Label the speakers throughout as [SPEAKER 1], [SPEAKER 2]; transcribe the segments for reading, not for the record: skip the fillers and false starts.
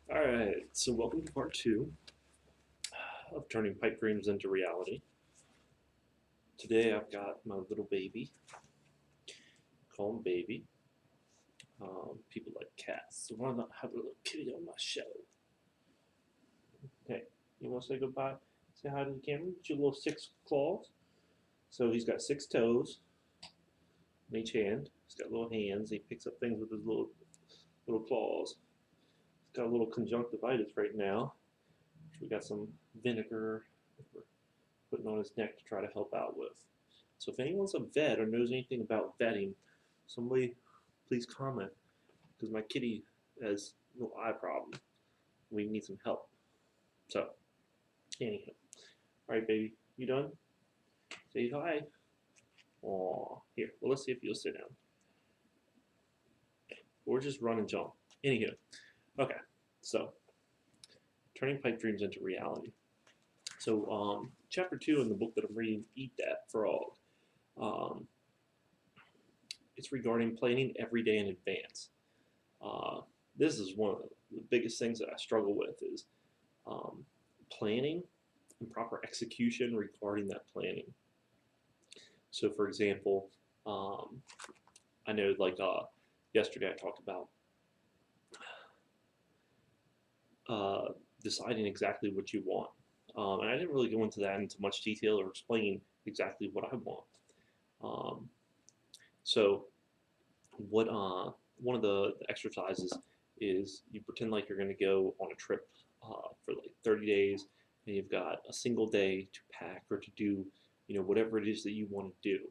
[SPEAKER 1] Alright, so welcome to part two of turning pipe dreams into reality. Today I've got my little baby. Call him baby. People like cats, so why not have a little kitty on my show? Hey, you want to say goodbye? Say hi to the camera with your little six claws. So he's got six toes in each hand. He's got little hands. He picks up things with his little claws. He's got a little conjunctivitis right now. We got some vinegar we're putting on his neck to try to help out with. So if anyone's a vet or knows anything about vetting, somebody please comment because my kitty has a little eye problem. We need some help. So anyhow, all right, baby, you done? Say hi. Aw, here. Well, let's see if you'll sit down or just run and jump. Anyhow, okay. So turning pipe dreams into reality. So chapter 2 in the book that I'm reading, Eat That Frog. Um, it's regarding planning every day in advance. Uh, this is one of the biggest things that I struggle with is um, planning and proper execution regarding that planning. So, for example, I know like yesterday I talked about uh, deciding exactly what you want. And I didn't really go into that into much detail or explain exactly what I want. Um, so, what one of the exercises is you pretend like you're going to go on a trip for like 30 days, and you've got a single day to pack or to do, whatever it is that you want to do.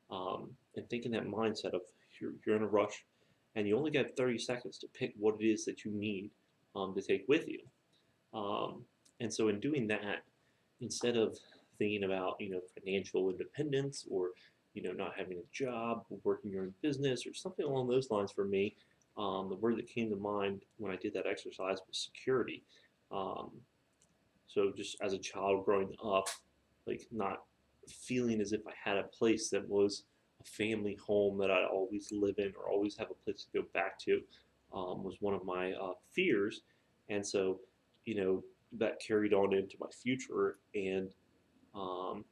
[SPEAKER 1] And think in that mindset of you're in a rush, and you only got 30 seconds to pick what it is that you need to take with you. Um, and so in doing that, instead of thinking about financial independence or not having a job or working your own business or something along those lines for me, the word that came to mind when I did that exercise was security. Um, so just as a child growing up, like not feeling as if I had a place that was a family home that I'd always live in or always have a place to go back to was one of my fears. And so, that carried on into my future. And um,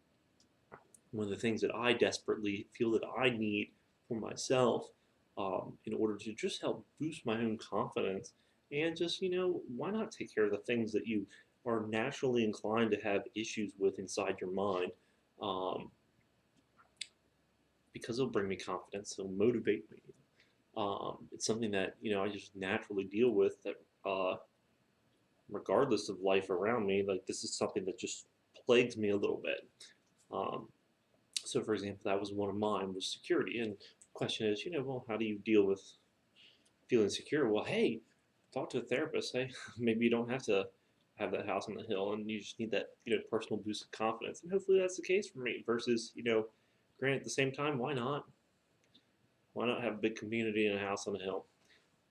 [SPEAKER 1] one of the things that I desperately feel that I need for myself in order to just help boost my own confidence and just, why not take care of the things that you are naturally inclined to have issues with inside your mind? Um, because it'll bring me confidence, it'll motivate me. It's something that, I just naturally deal with that regardless of life around me, like this is something that just plagues me a little bit. Um, so, for example, that was one of mine was security. And the question is, well, how do you deal with feeling secure? Well, hey, talk to a therapist. Hey, maybe you don't have to have that house on the hill, and you just need that personal boost of confidence. And hopefully that's the case for me. Versus, granted, at the same time, why not? Why not have a big community and a house on a hill?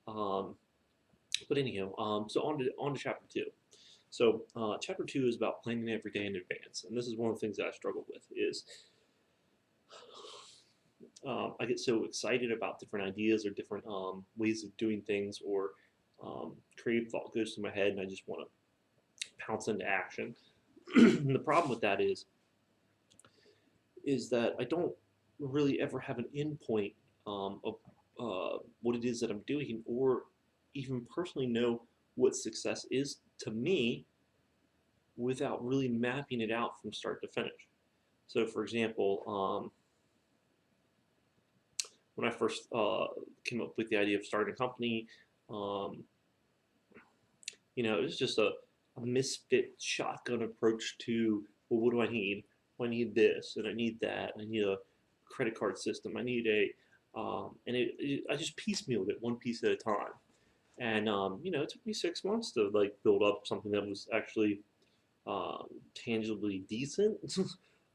[SPEAKER 1] Um, but anyhow, so on to chapter 2. So chapter 2 is about planning every day in advance, and this is one of the things that I struggle with is I get so excited about different ideas or different ways of doing things, or creative thought goes through my head, and I just want to pounce into action. And the problem with that is that I don't really ever have an endpoint of what it is that I'm doing, or even personally know what success is to me without really mapping it out from start to finish. So, for example, when I first came up with the idea of starting a company, um, it was just a misfit shotgun approach to, well, what do I need? Well, I need this, and I need that, and I need a credit card system. I need I just piecemealed it one piece at a time. And, it took me 6 months to like build up something that was actually tangibly decent,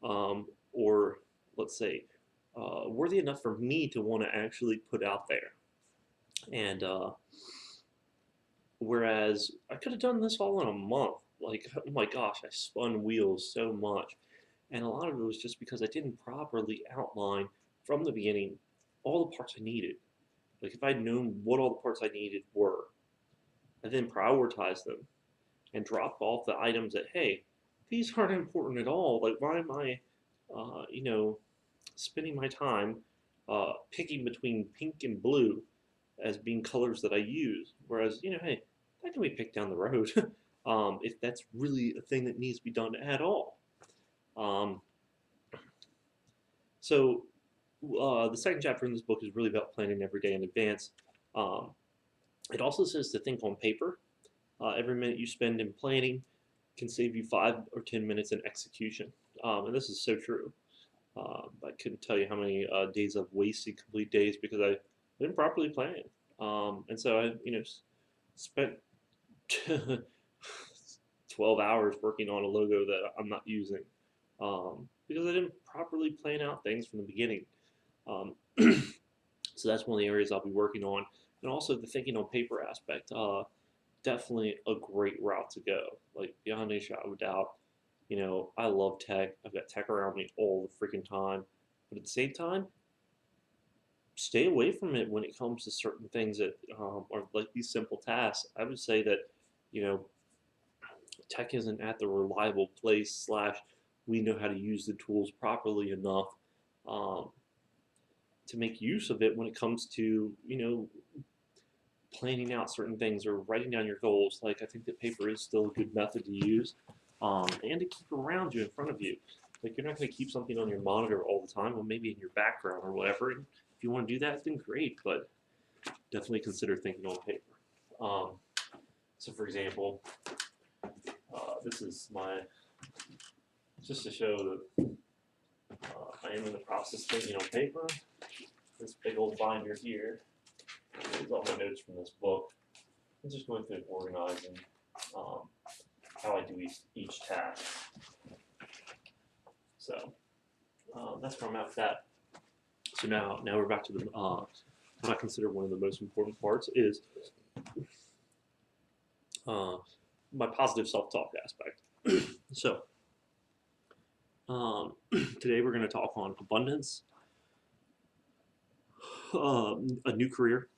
[SPEAKER 1] or let's say worthy enough for me to want to actually put out there. And whereas I could have done this all in a month. Like, oh my gosh, I spun wheels so much. And a lot of it was just because I didn't properly outline from the beginning all the parts I needed. Like, if I'd known what all the parts I needed were, I then prioritize them and drop off the items that, hey, these aren't important at all. Like, why am I, you know, spending my time picking between pink and blue as being colors that I use? Whereas, hey, that can be picked down the road if that's really a thing that needs to be done at all. Um, so, the second chapter in this book is really about planning every day in advance. Um, it also says to think on paper. Every minute you spend in planning can save you 5 or 10 minutes in execution. And this is so true. I couldn't tell you how many days I've wasted, complete days, because I didn't properly plan. And so I, spent 12 hours working on a logo that I'm not using because I didn't properly plan out things from the beginning. Um, so that's one of the areas I'll be working on. And also the thinking on paper aspect. Definitely a great route to go. Like, beyond a shadow of a doubt, I love tech. I've got tech around me all the freaking time. But at the same time, stay away from it when it comes to certain things that are like these simple tasks. I would say that, you know, tech isn't at the reliable place, slash, we know how to use the tools properly enough um, to make use of it when it comes to, planning out certain things or writing down your goals. Like, I think that paper is still a good method to use, and to keep around you in front of you. Like, you're not going to keep something on your monitor all the time, or maybe in your background or whatever. And if you want to do that, then great, but definitely consider thinking on paper. So, for example, this is just to show that I am in the process of thinking on paper. This big old binder here is all my notes from this book. I'm just going through and organizing how I do each task. So that's where I'm at with that. So now we're back to the what I consider one of the most important parts is my positive self-talk aspect. So today we're going to talk on abundance, a new career,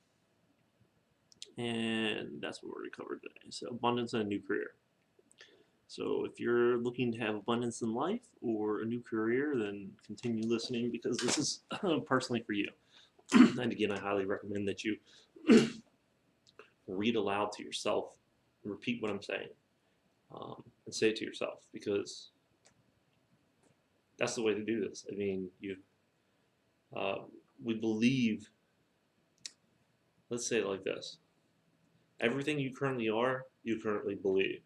[SPEAKER 1] and that's what we're going to cover today. So abundance and a new career. So if you're looking to have abundance in life or a new career, then continue listening, because this is personally for you. And again, I highly recommend that you read aloud to yourself and repeat what I'm saying, and say it to yourself, because that's the way to do this. I mean, we believe, let's say it like this: everything you currently are, you currently believe.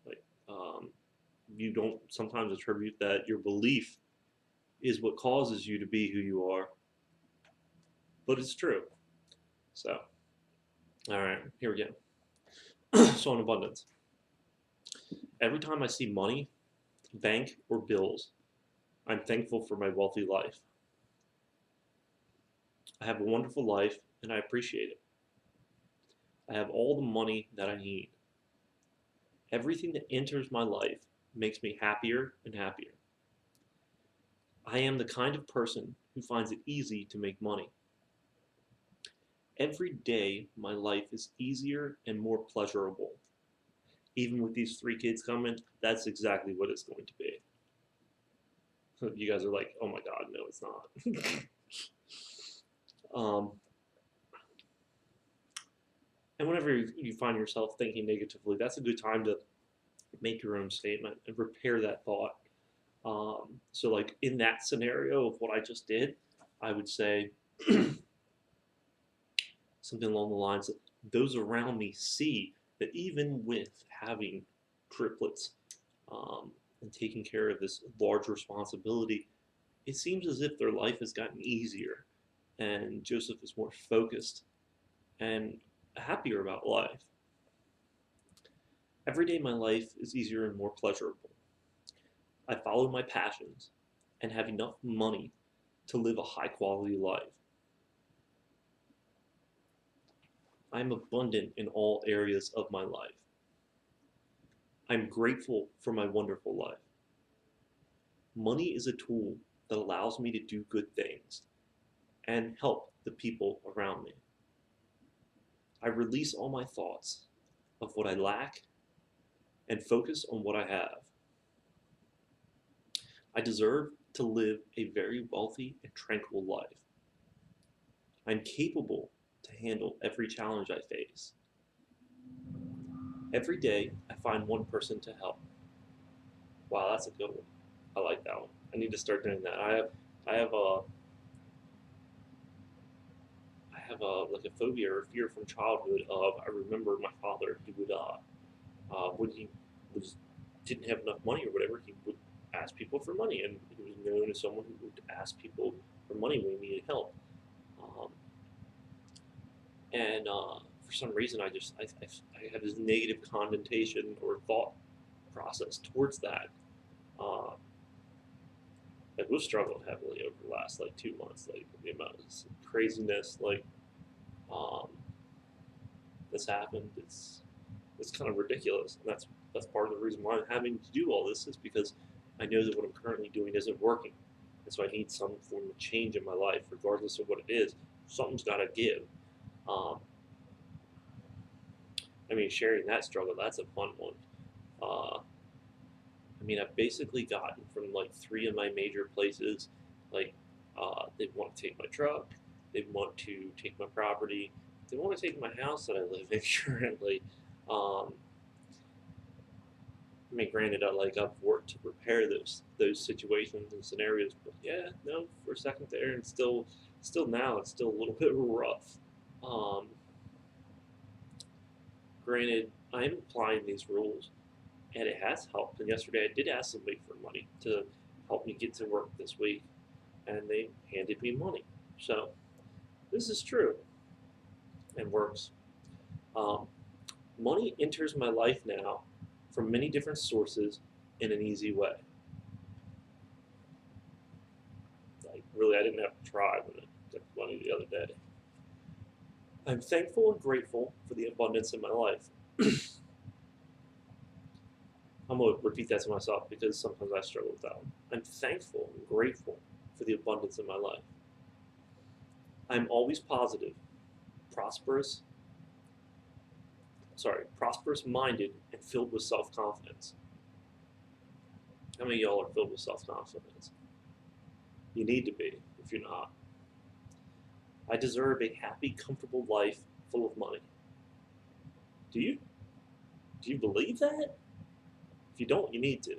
[SPEAKER 1] Like, you don't sometimes attribute that your belief is what causes you to be who you are, but it's true. So, all right, here we go. So, on abundance. Every time I see money, bank, or bills, I'm thankful for my wealthy life. I have a wonderful life, and I appreciate it. I have all the money that I need. Everything that enters my life makes me happier and happier. I am the kind of person who finds it easy to make money. Every day, my life is easier and more pleasurable. Even with these 3 kids coming, that's exactly what it's going to be. You guys are like, oh my God, no, it's not. And whenever you find yourself thinking negatively, that's a good time to make your own statement and repair that thought. So, like, in that scenario of what I just did, I would say something along the lines of, those around me see that even with having triplets and taking care of this large responsibility, it seems as if their life has gotten easier, and Joseph is more focused and happier about life. Every day my life is easier and more pleasurable. I follow my passions and have enough money to live a high quality life. I am abundant in all areas of my life. I'm grateful for my wonderful life. Money is a tool that allows me to do good things and help the people around me. I release all my thoughts of what I lack and focus on what I have. I deserve to live a very wealthy and tranquil life. I'm capable to handle every challenge I face. Every day, I find one person to help. Wow, that's a good one. I like that one. I need to start doing that. I have a, I have a like a phobia or a fear from childhood of. I remember my father. He would, when he was didn't have enough money or whatever, he would ask people for money, and he was known as someone who would ask people for money when he needed help. Um, and For some reason, I had this negative connotation or thought process towards that. Uh, like we've struggled heavily over the last like 2 months, like the amount of craziness like um, that's happened. It's kind of ridiculous, and that's part of the reason why I'm having to do all this is because I know that what I'm currently doing isn't working, and so I need some form of change in my life, regardless of what it is. Something's got to give. Um, I mean, sharing that struggle, that's a fun one. Uh, I mean, I've basically gotten from like three of my major places, like they want to take my truck, they want to take my property, they want to take my house that I live in currently. Um, I mean, granted, I've worked to prepare those situations and scenarios, but yeah, no, for a second there, and still now, it's still a little bit rough. Um, Granted, I'm applying these rules, and it has helped. And yesterday, I did ask somebody for money to help me get to work this week, and they handed me money. So this is true and works. Um, Money enters my life now from many different sources in an easy way. Like really, I didn't have to try when I got money the other day. I'm thankful and grateful for the abundance in my life. I'm going to repeat that to myself because sometimes I struggle with that one. I'm thankful and grateful for the abundance in my life. I'm always positive, prosperous, prosperous minded and filled with self confidence. How many of y'all are filled with self confidence? You need to be if you're not. I deserve a happy, comfortable life full of money. Do you? Do you believe that? If you don't, you need to.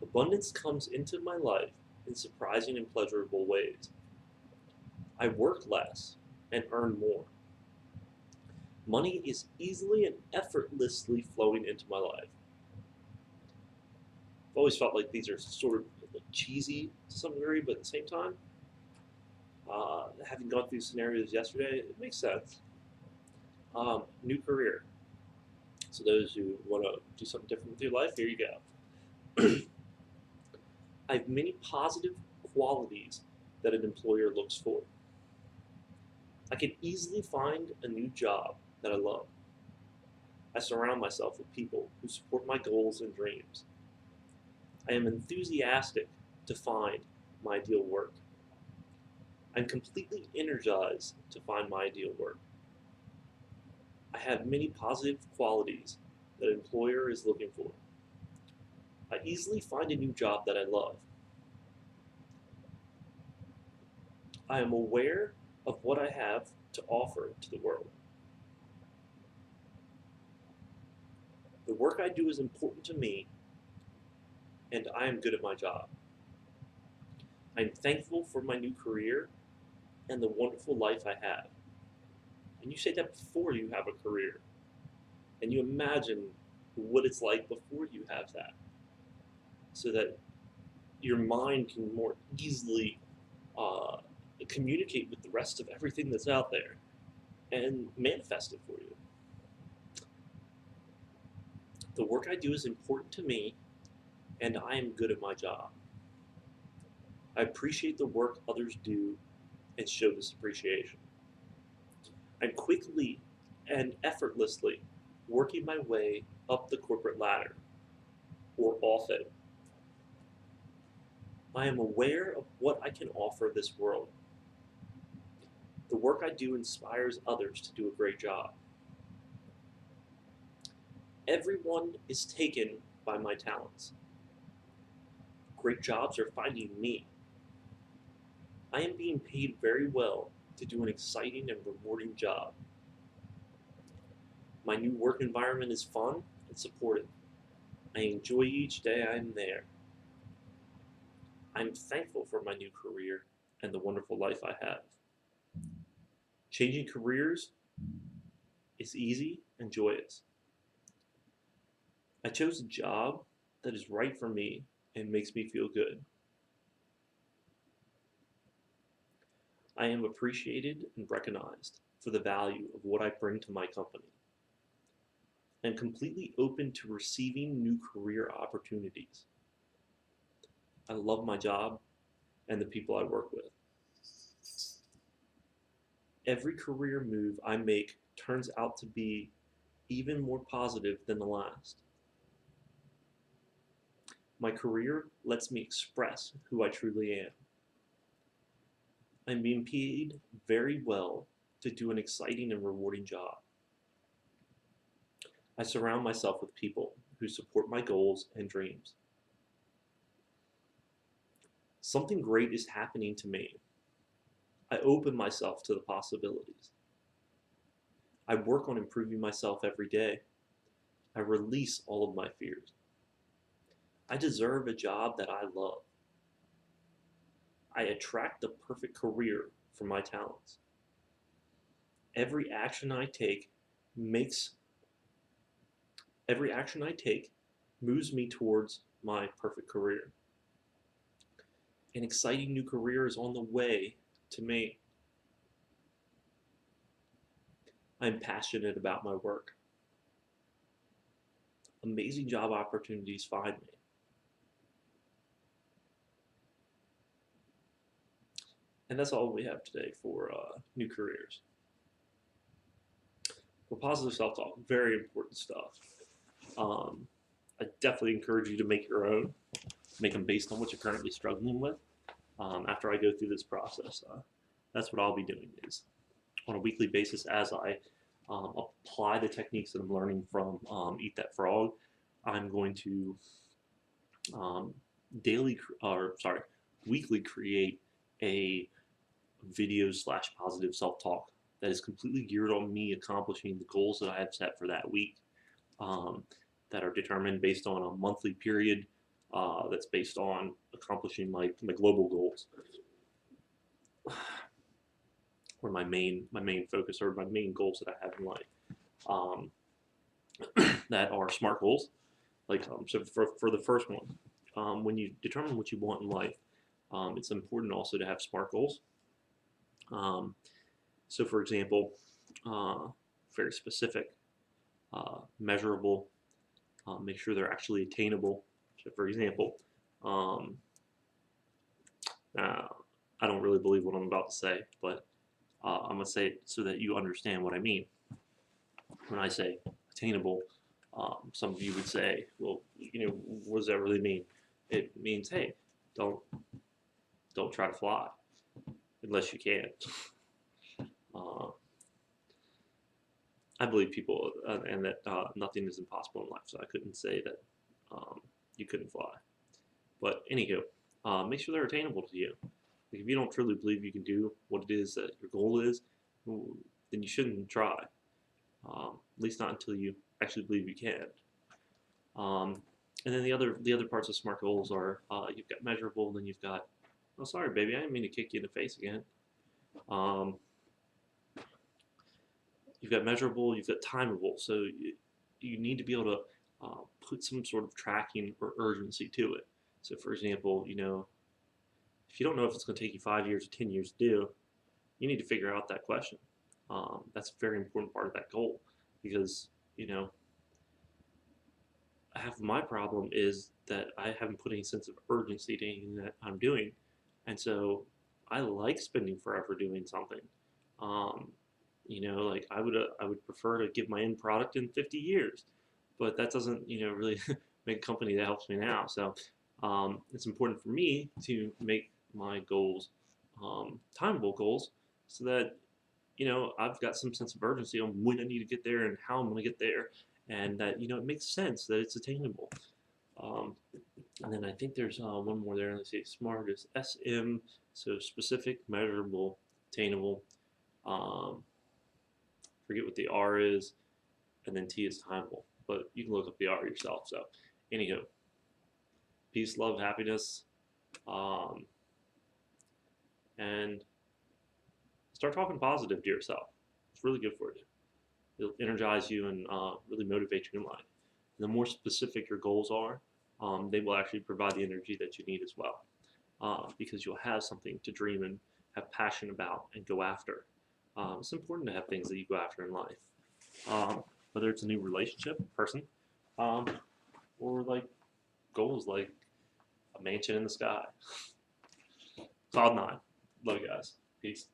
[SPEAKER 1] Abundance comes into my life in surprising and pleasurable ways. I work less and earn more. Money is easily and effortlessly flowing into my life. I've always felt like these are sort of like cheesy to some degree, but at the same time, having gone through scenarios yesterday, it makes sense. New career. So those who want to do something different with your life, here you go. I have many positive qualities that an employer looks for. I can easily find a new job that I love. I surround myself with people who support my goals and dreams. I am enthusiastic to find my ideal work. I'm completely energized to find my ideal work. I have many positive qualities that an employer is looking for. I easily find a new job that I love. I am aware of what I have to offer to the world. The work I do is important to me, and I am good at my job. I'm thankful for my new career and the wonderful life I have. And you say that before you have a career. And you imagine what it's like before you have that. So that your mind can more easily uh, communicate with the rest of everything that's out there and manifest it for you. The work I do is important to me, and I am good at my job. I appreciate the work others do and show this appreciation. I'm quickly and effortlessly working my way up the corporate ladder or off it. I am aware of what I can offer this world. The work I do inspires others to do a great job. Everyone is taken by my talents. Great jobs are finding me. I am being paid very well to do an exciting and rewarding job. My new work environment is fun and supportive. I enjoy each day I'm there. I'm thankful for my new career and the wonderful life I have. Changing careers is easy and joyous. I chose a job that is right for me and makes me feel good. I am appreciated and recognized for the value of what I bring to my company. I am completely open to receiving new career opportunities. I love my job and the people I work with. Every career move I make turns out to be even more positive than the last. My career lets me express who I truly am. I'm being paid very well to do an exciting and rewarding job. I surround myself with people who support my goals and dreams. Something great is happening to me. I open myself to the possibilities. I work on improving myself every day. I release all of my fears. I deserve a job that I love. I attract the perfect career for my talents. Every action I take makes every action I take moves me towards my perfect career. An exciting new career is on the way to me. I'm passionate about my work. Amazing job opportunities find me. And that's all we have today for new careers. For positive self talk, very important stuff. Um, I definitely encourage you to make your own, make them based on what you're currently struggling with. After I go through this process, that's what I'll be doing is on a weekly basis as I apply the techniques that I'm learning from Eat That Frog. I'm going to um, weekly create a video slash positive self talk that is completely geared on me accomplishing the goals that I have set for that week. Um, that are determined based on a monthly period that's based on accomplishing my global goals or my main focus or my main goals that I have in life um, that are SMART goals. Like so for the first one, when you determine what you want in life, it's important also to have SMART goals. Um, so for example, very specific, measurable, make sure they're actually attainable. So for example, um, uh, I don't really believe what I'm about to say, but I'm going to say it so that you understand what I mean. When I say attainable, some of you would say, well, what does that really mean? It means, hey, don't don't try to fly unless you can. Uh, I believe people and that nothing is impossible in life, so I couldn't say that you couldn't fly. But anywho, make sure they're attainable to you. Like if you don't truly believe you can do what it is that your goal is, then you shouldn't try. At least not until you actually believe you can. Um, and then the other parts of SMART goals are you've got measurable, then you've got oh sorry baby I didn't mean to kick you in the face again. Um, you've got measurable, you've got timeable, so you need to be able to put some sort of tracking or urgency to it. So for example, if you don't know if it's going to take you 5 years or 10 years to do, you need to figure out that question. That's a very important part of that goal because half of my problem is that I haven't put any sense of urgency to anything that I'm doing, and so I like spending forever doing something. Um, like I would prefer to give my end product in 50 years, but that doesn't really make a company that helps me now. So it's important for me to make my goals timeable goals so that I've got some sense of urgency on when I need to get there and how I'm going to get there, and that it makes sense that it's attainable. Um, and then I think there's one more there. Let's see, SMART is SM, so specific, measurable, attainable. Um, Forget what the R is, and then T is timeable. But you can look up the R yourself. So, anywho, peace, love, happiness, um, and start talking positive to yourself. It's really good for you. It'll energize you and really motivate you in life. And the more specific your goals are, they will actually provide the energy that you need as well, because you'll have something to dream and have passion about and go after. It's important to have things that you go after in life, whether it's a new relationship, person, um, or like goals like a mansion in the sky. Cloud nine. Love you guys. Peace.